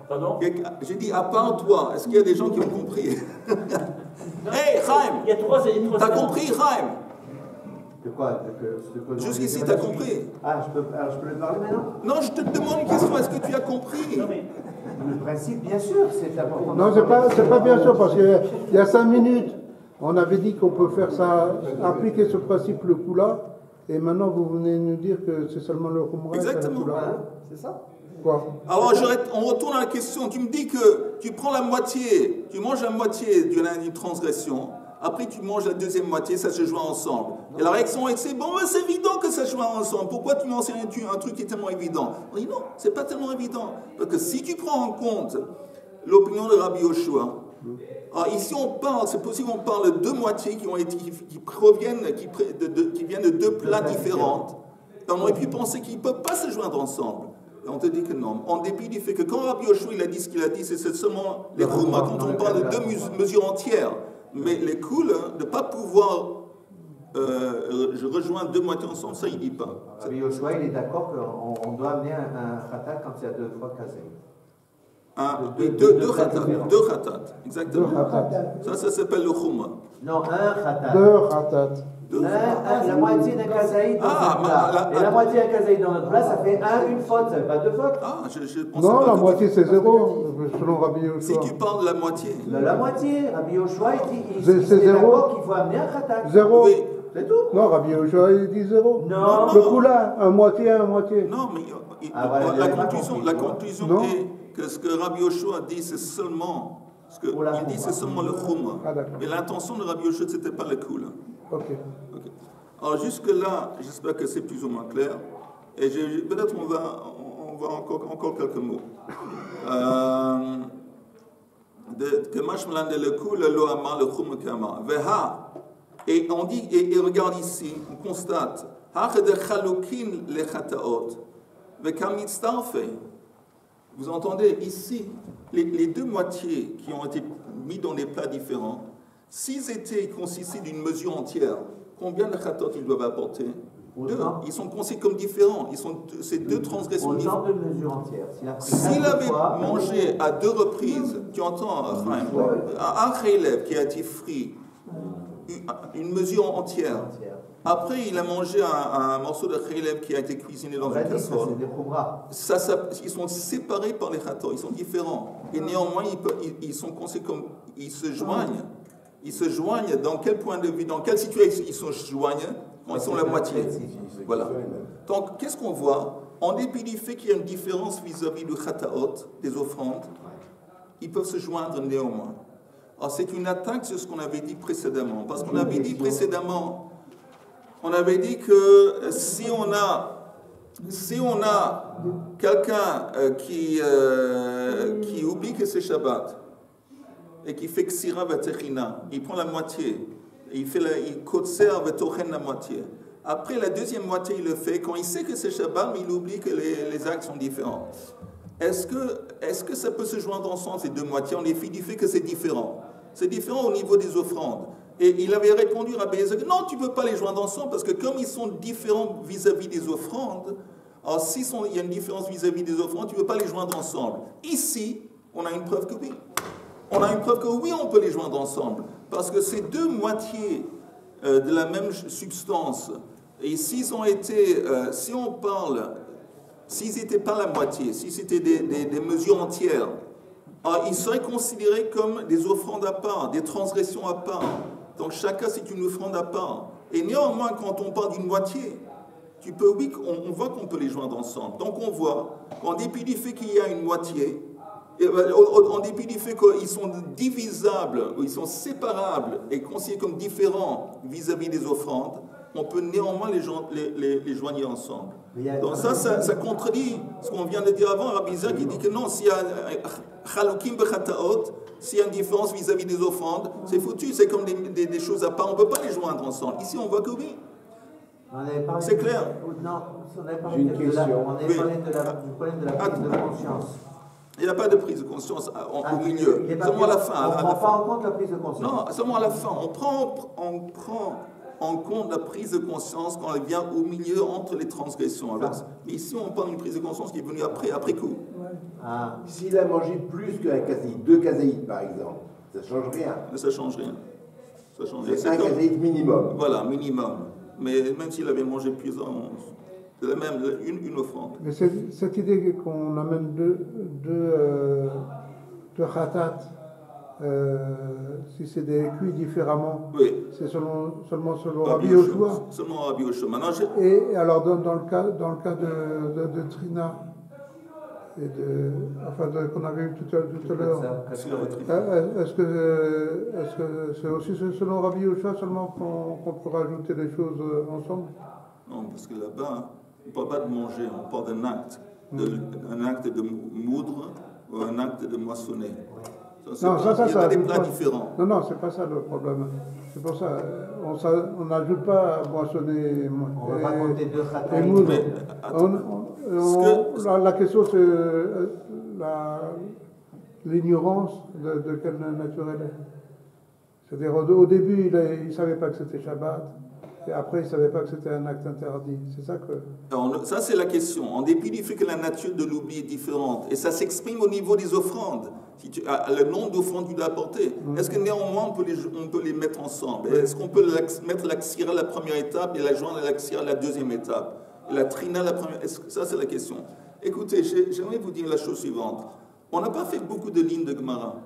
S2: Pardon?
S1: J'ai dit, à part toi, est-ce qu'il y a des gens qui ont compris? Hey, Chaim!
S2: Il y a trois
S1: t'as compris, Chaim?
S4: De quoi?
S1: Jusqu'ici, t'as compris?
S4: Alors, je peux le parler maintenant?
S1: Non, je te demande une question, est-ce que tu as compris?
S2: Non, mais...
S4: Le principe, bien sûr, c'est important.
S3: Non, c'est pas bien sûr, parce qu'il y a 5 minutes, on avait dit qu'on peut faire ça, appliquer ce principe le coup-là, et maintenant vous venez nous dire que c'est seulement le Khumra.
S1: Exactement.
S4: C'est ça?
S3: Quoi?
S1: Alors, on retourne à la question. Tu me dis que tu prends la moitié, tu manges la moitié d'une transgression, après tu manges la deuxième moitié, ça se joint ensemble. Non. Et la réaction est, c'est bon, c'est évident que ça se joint ensemble. Pourquoi tu m'enseignes un truc qui est tellement évident? On dit non, c'est pas tellement évident. Parce que si tu prends en compte l'opinion de Rabbi Yoshua, alors ici c'est possible qu'on parle de deux moitiés qui viennent de deux plats différents. On aurait pu penser qu'ils ne peuvent pas se joindre ensemble. Et on te dit que non. En dépit du fait que quand Rabbi Yoshua il a dit ce qu'il a dit, c'est seulement les khumra, quand on parle de deux mesures entières. Mais les coules, de ne pas pouvoir je rejoins deux moitiés ensemble, ça il ne dit pas.
S4: Rabbi Yoshua, il est d'accord qu'on doit amener un khatat quand il y a deux fois kazé.
S1: Deux khatat, exactement. Ça s'appelle le khumra.
S4: Non, un khatat.
S3: Deux khatat.
S4: La moitié d'un kazaïd dans notre plat. Et la moitié d'un kazaïd dans notre plat, ça fait une faute, ça ne fait pas deux fautes.
S1: Je pensais
S3: non,
S1: pas
S3: la moitié c'est zéro, selon Rabbi Yoshua.
S1: Si tu parles de la moitié.
S4: La moitié, Rabbi Yoshua, il
S3: c'est zéro.
S4: Qu'il faut amener un khatat.
S3: Zéro.
S1: Oui.
S4: C'est tout.
S3: Non, Rabbi Yoshua, il dit zéro.
S4: Non.
S3: Le coup là, un moitié.
S1: Non, mais la conclusion est que ce que Rabbi Yoshua dit, c'est seulement... Il dit c'est seulement le khumra. Et l'intention de Rabbi Yoshua, ce n'était pas le cool.
S3: Ok.
S1: Alors jusque-là, j'espère que c'est plus ou moins clair. Et peut-être on va encore quelques mots. Que mashmalan de le cool, lo amar le khumra kama. Veha. Et on dit, et regarde ici, on constate, vous entendez ici, les deux moitiés qui ont été mis dans des plats différents, s'ils étaient constitués d'une mesure entière, combien de khatot ils doivent apporter? Deux. Ils sont considérés comme différents. C'est deux transgressions différentes.
S4: De mesure entière.
S1: S'il avait mangé à deux reprises, tu entends, un khelev qui a été frit, une mesure entière. Après, il a mangé un morceau de khelev qui a été cuisiné dans une casserole. Ils sont séparés par les khatot, ils sont différents. Et néanmoins, ils sont considérés comme ils se joignent. Ils se joignent dans quel point de vue, dans quelle situation ils se joignent quand ils sont la moitié. Voilà. Donc, qu'est-ce qu'on voit? En dépit du fait qu'il y a une différence vis-à-vis du khataot, des offrandes, ils peuvent se joindre néanmoins. c'est une attaque sur ce qu'on avait dit précédemment. Parce qu'on avait dit précédemment, on avait dit que si on a quelqu'un qui oublie que c'est Shabbat et qui fait Ksira Vatechina, il prend la moitié, il conserve Tochen la moitié. Après la deuxième moitié, il le fait. Quand il sait que c'est Shabbat, mais il oublie que les actes sont différents. Est-ce que ça peut se joindre ensemble, ces deux moitiés, en effet du fait que c'est différent? C'est différent au niveau des offrandes. Et il avait répondu à Rabbi Eliezer que non, tu ne peux pas les joindre ensemble, parce que comme ils sont différents vis-à-vis des offrandes, alors s'il y a une différence vis-à-vis des offrandes, tu ne peux pas les joindre ensemble. Ici, on a une preuve que oui. On a une preuve que oui, on peut les joindre ensemble. Parce que ces deux moitiés de la même substance, et s'ils ont été, si on parle, s'ils n'étaient pas la moitié, si c'était des mesures entières, alors ils seraient considérés comme des offrandes à part, des transgressions à part. Donc chacun c'est une offrande à part. Et néanmoins, quand on parle d'une moitié, on voit qu'on peut les joindre ensemble. Donc on voit qu'en dépit du fait qu'il y a une moitié, en dépit du fait qu'ils sont divisables, ou ils sont séparables et considérés comme différents vis-à-vis des offrandes, on peut néanmoins les joindre ensemble. Donc ça contredit ce qu'on vient de dire avant, Rabbi Eliezer qui dit que non, s'il y a chalukim bechataot, s'il y a une différence vis-à-vis des offrandes, c'est foutu, c'est comme des choses à part, on ne peut pas les joindre ensemble. Ici, on voit que oui. C'est clair.
S4: Non, on avait parlé du problème de la prise de conscience.
S1: Il n'y a pas de prise de conscience au milieu. Seulement à la fin.
S4: On ne prend pas en compte la prise de conscience.
S1: Non, seulement à la fin. On prend en compte la prise de conscience quand elle vient au milieu entre les transgressions. Alors, mais ici, on parle d'une prise de conscience qui est venue après coup.
S6: Ah. S'il a mangé plus qu'un kaséïd, 2 kaséïdes par exemple, ça ne change rien.
S1: Ça ne change rien.
S6: C'est un kaséïd minimum.
S1: Voilà, minimum. Mais même s'il avait mangé plusieurs, c'est la même, une offrande.
S3: Mais cette idée qu'on amène deux khatat, si c'est des cuits différemment,
S1: oui.
S3: C'est seulement selon Rabbi Yoshua.
S1: Seulement Rabbi Yoshua.
S3: Et alors dans le cas de Trina, qu'on avait eu tout à l'heure, est-ce que c'est aussi selon Rabbi Yoshua seulement qu'on peut rajouter les choses ensemble?
S1: Non, parce que là-bas, on ne parle pas de manger, on parle d'un acte, un acte de moudre ou un acte de moissonner. Il y a des plats différents.
S3: Non, c'est pas ça le problème. C'est pour ça, on n'ajoute pas à moissonner
S4: on va pas compter deux khatat.
S3: et moudre. La question c'est l'ignorance de quelle nature elle est. C'est-à-dire au début, il ne savait pas que c'était Shabbat. Et après, il ne savait pas que c'était un acte interdit. C'est ça que...
S1: Alors, ça, c'est la question. En dépit du fait que la nature de l'oubli est différente, et ça s'exprime au niveau des offrandes, le nombre d'offrandes qu'il a apporté, est-ce que néanmoins on peut les mettre ensemble? Est-ce qu'on peut mettre la ksira à la première étape et la joindre à la ksira à la deuxième étape? Et la trina la première... Ça, c'est la question. Écoutez, j'aimerais vous dire la chose suivante. On n'a pas fait beaucoup de lignes de Gemara.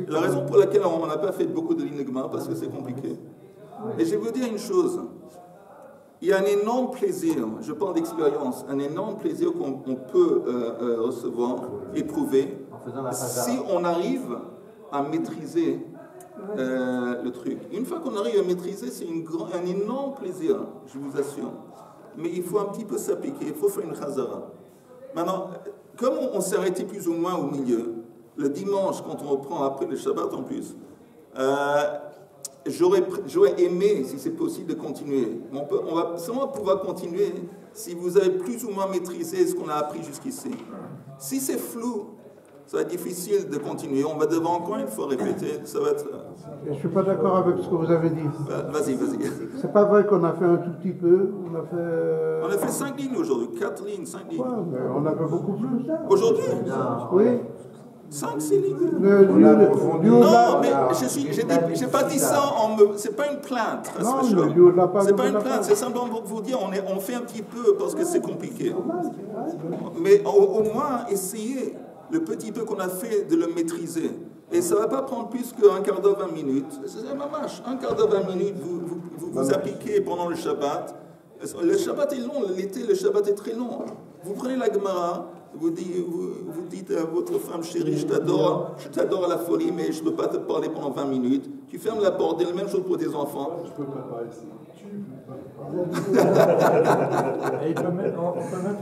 S1: La raison pour laquelle on n'a pas fait beaucoup de lignes de Gemara, parce que c'est compliqué. Et je vais vous dire une chose. Il y a un énorme plaisir, je parle d'expérience, un énorme plaisir qu'on peut recevoir, éprouver, si on arrive à maîtriser le truc. Une fois qu'on arrive à maîtriser, c'est un énorme plaisir, je vous assure. Mais il faut un petit peu s'appliquer, il faut faire une chazara. Maintenant, comme on s'est arrêté plus ou moins au milieu, le dimanche, quand on reprend après le Shabbat en plus, j'aurais aimé, si c'est possible, de continuer. On va seulement pouvoir continuer si vous avez plus ou moins maîtrisé ce qu'on a appris jusqu'ici. Si c'est flou, ça va être difficile de continuer. On va devoir encore une fois répéter. Ça va être...
S3: Je ne suis pas d'accord avec ce que vous avez dit.
S1: Vas-y.
S3: C'est pas vrai qu'on a fait un tout petit peu.
S1: On a fait 5 lignes aujourd'hui, 4 lignes, 5 lignes.
S3: Ouais, mais on a fait beaucoup plus.
S1: Aujourd'hui?
S3: Oui.
S1: 5-6 lignes.
S3: Non,
S1: mais j'ai pas dit ça c'est pas une plainte. C'est pas une plainte, c'est simplement pour vous dire, on fait un petit peu parce que c'est compliqué. Mais au moins, essayez le petit peu qu'on a fait de le maîtriser. Et ça ne va pas prendre plus qu'un quart d'heure, 20 minutes. C'est ma marche. Un quart d'heure, 20 minutes, vous appliquez pendant le Shabbat. Le Shabbat est long, l'été, le Shabbat est très long. Vous prenez la Gemara, vous dites à votre femme chérie, je t'adore à la folie, mais je ne peux pas te parler pendant 20 minutes. Tu fermes la porte, et la même chose pour tes enfants.
S5: Je peux pas parler ici.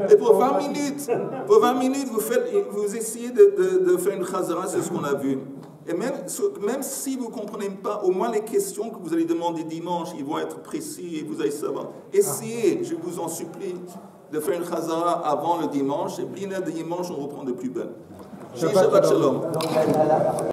S1: Et pour 20 minutes, vous essayez de faire une chazara, c'est ce qu'on a vu. Et même si vous ne comprenez pas, au moins les questions que vous allez demander dimanche, ils vont être précis et vous allez savoir. Essayez, je vous en supplie, de faire une chazara avant le dimanche, et puis le dimanche, on reprend de plus belle. Shabbat Shalom.